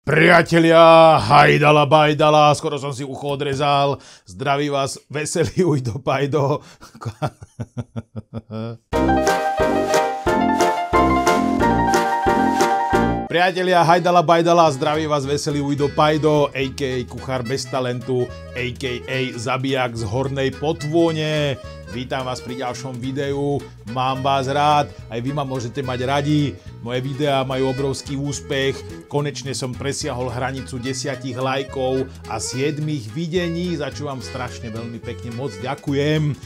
Priatelia, hajdala bajdala, skoro som si ucho odrezal. Zdraví vás veselý Ujdo Pajdo. Priatelia, hajdala bajdala, zdraví vás veselý Ujdo Pajdo, a.k.a. kuchár bez talentu, a.k.a. zabijak z hornej potvône. Vítam vás pri ďalšom videu, mám vás rád, aj vy ma môžete mať radi. Moje videá majú obrovský úspech, konečne som presiahol hranicu 10 lajkov a 7 videní, za čo vám strašne veľmi pekne moc ďakujem.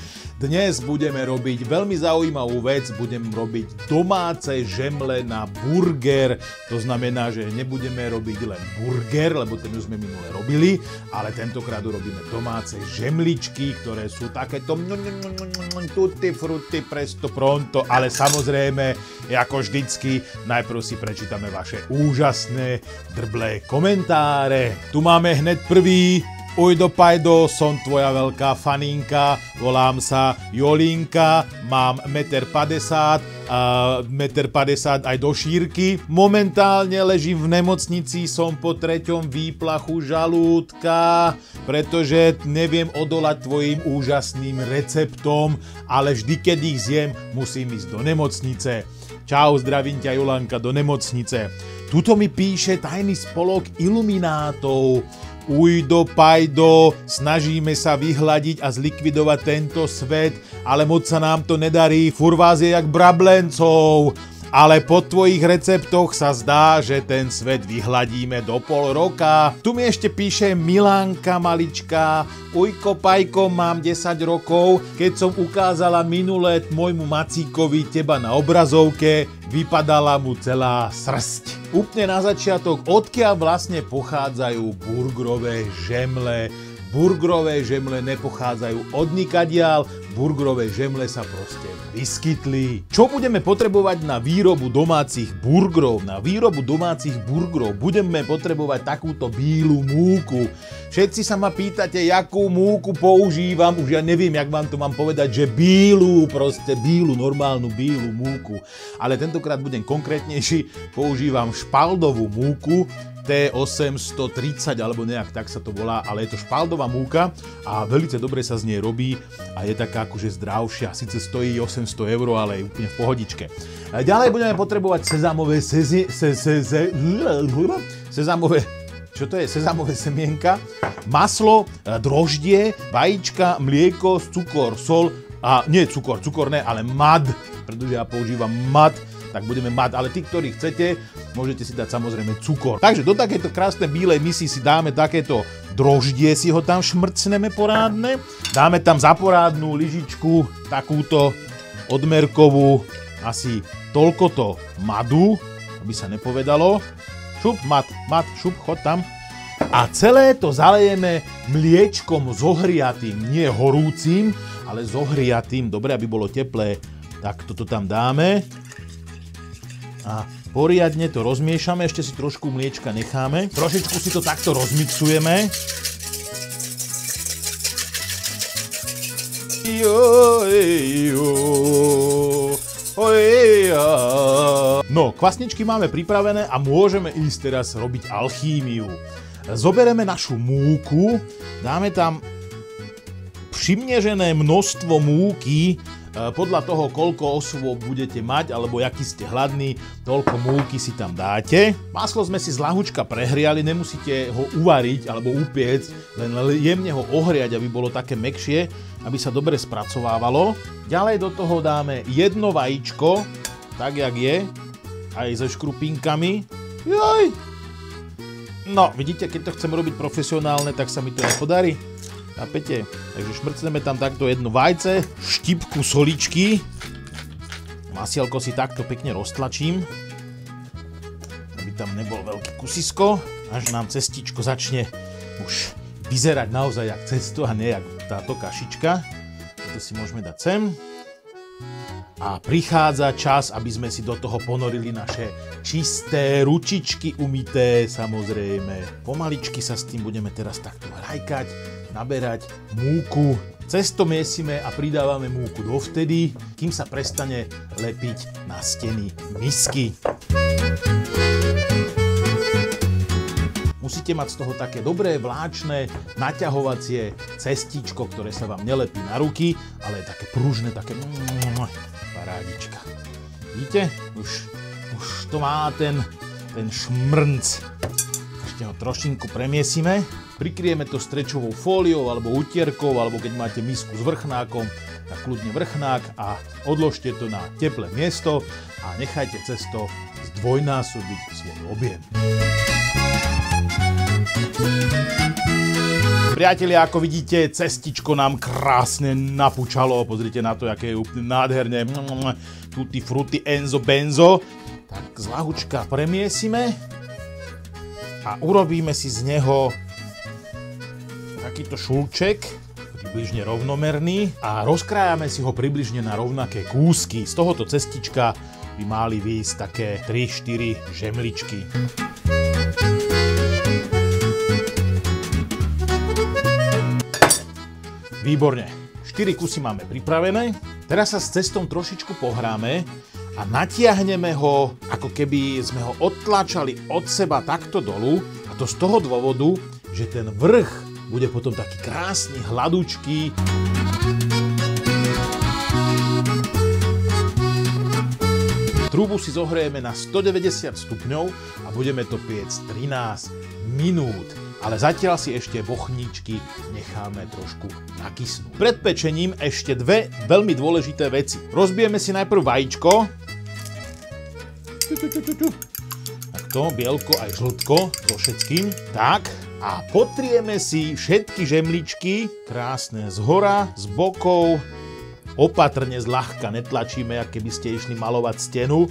Dnes budeme robiť veľmi zaujímavú vec, budem robiť domáce žemle na burger. To znamená, že nebudeme robiť len burger, lebo ten už sme minule robili, ale tentokrát urobíme domáce žemličky, ktoré sú takéto tutti frutti presto pronto, ale samozrejme, ako vždycky, najprv si prečítame vaše úžasné drblé komentáre. Tu máme hned prvý. Ujdo Pajdo, som tvoja veľká faninka, volám sa Jolinka, mám 1,50 m, 1,50 m aj do šírky. Momentálne ležím v nemocnici, som po 3. výplachu žalúdka, pretože neviem odolať tvojim úžasným receptom, ale vždy, keď ich zjem, musím ísť do nemocnice. Čau, zdravím ťa Jolanka, do nemocnice. Tuto mi píše tajný spolok iluminátov. Ujdo Pajdo, snažíme sa vyhľadiť a zlikvidovať tento svet, ale moc sa nám to nedarí, furt vás je jak brablencov. Ale po tvojich receptoch sa zdá, že ten svet vyhľadíme do pol roka. Tu mi ešte píše Milánka malička. Ujko Pajko, mám 10 rokov. Keď som ukázala minulé môjmu macíkovi teba na obrazovke, vypadala mu celá srsť. Úplne na začiatok, odkiaľ vlastne pochádzajú burgerové žemle. Burgerové žemle nepochádzajú odnikadiaľ, burgerové žemle sa proste vyskytli. Čo budeme potrebovať na výrobu domácich burgerov? Na výrobu domácich burgerov budeme potrebovať takúto bílu múku. Všetci sa ma pýtate, jakú múku používam, už ja neviem, jak vám to mám povedať, že bílu, proste bílu, normálnu bílu múku. Ale tentokrát budem konkrétnejší, používam špaldovú múku, T830 alebo nejak tak sa to volá, ale je to špaldová múka a veľmi dobre sa z nej robí a je taká akože zdravšia, síce stojí 800 €, ale je úplne v pohodičke. Ďalej budeme potrebovať sezamové čo to je? Sezamové semienka, maslo, droždie, vajíčka, mlieko, cukor, sol a nie cukor ne, ale mad, pretože ja používam mad, tak budeme mať, ale tí, ktorí chcete, môžete si dať samozrejme cukor. Takže do takéto krásnej bílej misy si dáme takéto droždie, si ho tam šmrcneme porádne. Dáme tam za porádnu lyžičku takúto odmerkovú, asi toľkoto madu, aby sa nepovedalo. Šup, mad, šup, chod tam. A celé to zalejeme mliečkom zohriatým, nie horúcim, ale zohriatým, dobre, aby bolo teplé. Tak toto tam dáme. A poriadne to rozmiešame, ešte si trošku mliečka necháme. Trošičku si to takto rozmixujeme. No, kvasničky máme pripravené a môžeme ísť teraz robiť alchýmiu. Zobereme našu múku, dáme tam přimnežené množstvo múky, podľa toho, koľko osôb budete mať, alebo aký ste hladní, toľko múky si tam dáte. Maslo sme si z lahučka prehriali, nemusíte ho uvariť alebo upiecť, len jemne ho ohriať, aby bolo také mäkšie, aby sa dobre spracovávalo. Ďalej do toho dáme jedno vajíčko, tak jak je, aj so škrupinkami. Joj! No, vidíte, keď to chcem robiť profesionálne, tak sa mi to nepodarí. Chápete? Takže šmrcneme tam takto jedno vajce, štipku soličky, masielko si takto pekne roztlačím, aby tam nebol veľký kusisko, až nám cestičko začne už vyzerať naozaj jak cesto a nie jak táto kašička. To si môžeme dať sem. A prichádza čas, aby sme si do toho ponorili naše čisté ručičky umyté, samozrejme. Pomaličky sa s tým budeme teraz takto hrajkať, naberať múku. Cesto miesime a pridávame múku dovtedy, kým sa prestane lepiť na steny misky. musíte mať z toho také dobré, vláčne, naťahovacie cestíčko, ktoré sa vám nelepí na ruky, ale je také pružné, také parádička. Vidíte? Už to má ten šmrnc. Ešte ho trošinku premiesime. Prikryjeme to strečovou fóliou alebo utierkou, alebo keď máte misku s vrchnákom, tak kľudne vrchnák a odložte to na teplé miesto a nechajte cesto zdvojnásobiť svoj objem. Priatelia, ako vidíte, cestičko nám krásne napučalo. Pozrite na to, aké je úplne nádherné. Tutti frutti enzo benzo. Tak zľahučka premiesime a urobíme si z neho takýto šulček, približne rovnomerný, a rozkrájame si ho približne na rovnaké kúsky. Z tohoto cestička by mali výjsť také 3-4 žemličky. Výborne, 4 kusy máme pripravené. Teraz sa s cestom trošičku pohráme a natiahneme ho, ako keby sme ho odtlačali od seba takto dolu, a to z toho dôvodu, že ten vrch bude potom taký krásny, hladúčky. Trúbu si zohrejeme na 190 stupňov a budeme to piecť 13 minút. Ale zatiaľ si ešte bochníčky necháme trošku nakysnúť. Pred pečením ešte dve veľmi dôležité veci. Rozbijeme si najprv vajíčko. Takto, bielko aj žltko so všetkým. Tak. A potrieme si všetky žemličky, krásne zhora, z bokov, opatrne zľahka, netlačíme, ako keby ste išli malovať stenu,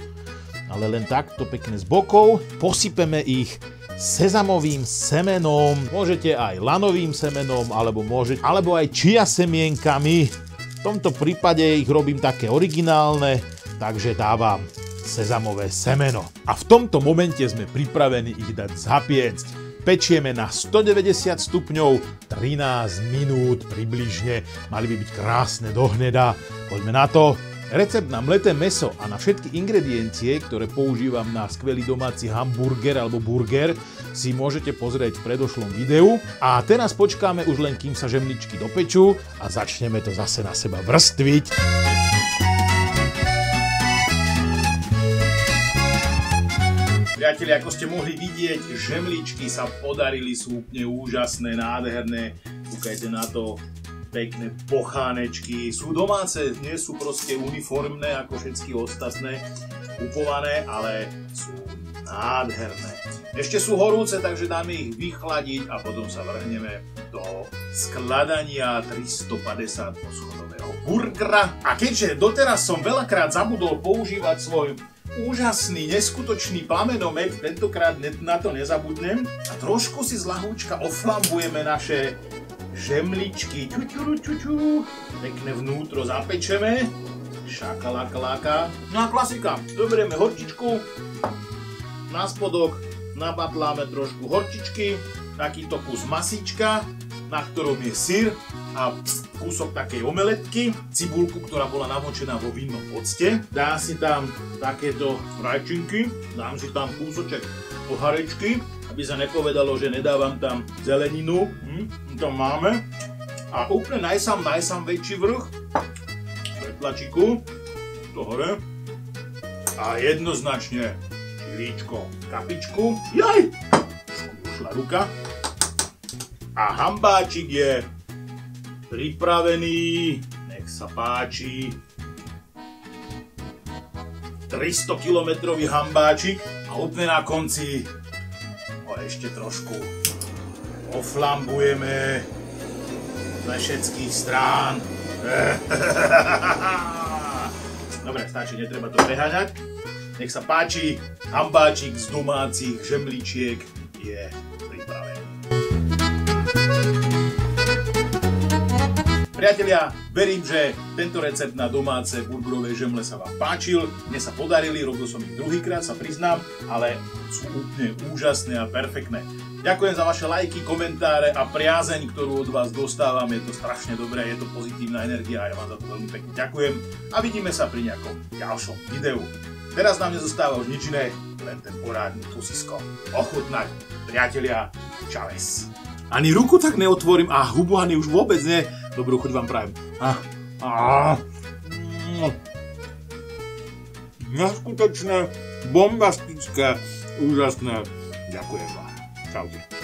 ale len takto pekne z bokov. Posypeme ich sezamovým semenom, môžete aj lanovým semenom, alebo aj chia semienkami. V tomto prípade ich robím také originálne, takže dávam sezamové semeno. A v tomto momente sme pripravení ich dať zapiecť. Pečieme na 190 stupňov 13 minút približne. Mali by byť krásne do hneda. Poďme na to. Recept na mleté mäso a na všetky ingrediencie, ktoré používam na skvelý domáci hamburger alebo burger, si môžete pozrieť v predošlom videu. A teraz počkáme už len, kým sa žemličky dopečú, a začneme to zase na seba vrstviť. Priatelia, ako ste mohli vidieť, žemličky sa podarili, sú úplne úžasné, nádherné. Kúkajte na to, pekné bochánečky. Sú domáce, nie sú proste uniformné ako všetky ostatné kupované, ale sú nádherné. Ešte sú horúce, takže dáme ich vychladiť a potom sa vrhneme do skladania 350 poschodového burgera. A keďže doteraz som veľakrát zabudol používať svoj úžasný, neskutočný plamenomet, tentokrát na to nezabudnem. A trošku si zľahúčka oflambujeme naše žemličky. Pekne vnútro zapečeme. Šakalakalaka. No a klasika. Zoberieme horčičku. Na spodok nabadláme trošku horčičky. Takýto kus masíčka, na ktorom je syr a kúsok takej omeletky, cibulku, ktorá bola namočená vo vinnom octe. Dá si tam takéto rajčinky, dám si tam kúsoček oharečky, aby sa nepovedalo, že nedávam tam zeleninu. To máme. A úplne najsam väčší vrch, pretlačiku, to hore. A jednoznačne čilíčko, kapičku. Jaj! Ušla ruka. A hambáčik je pripravený, nech sa páči. 300-kilometrový hambáčik a úplne na konci ho ešte trošku oflambujeme ze všetkých strán. Dobre, stačí, netreba to preháňať. Nech sa páči, hambáčik z domácich žemličiek je pripravený. Priatelia, verím, že tento recept na domáce burgerové žemle sa vám páčil. Mne sa podarili, robil som ich druhýkrát, sa priznám, ale sú úplne úžasné a perfektné. Ďakujem za vaše lajky, komentáre a priazeň, ktorú od vás dostávam. Je to strašne dobré, je to pozitívna energia a ja vám za to veľmi pekne ďakujem. A vidíme sa pri nejakom ďalšom videu. Teraz nám nezostáva už nič iné, len ten porádny kusisko ochutnať. Priatelia, Čavez. Ani ruku tak neotvorím a hubu ani už vôbec nie. Dobrú chuť vám prajem. Neskutočné, bombastické, úžasné. Ďakujem vám. Čaute.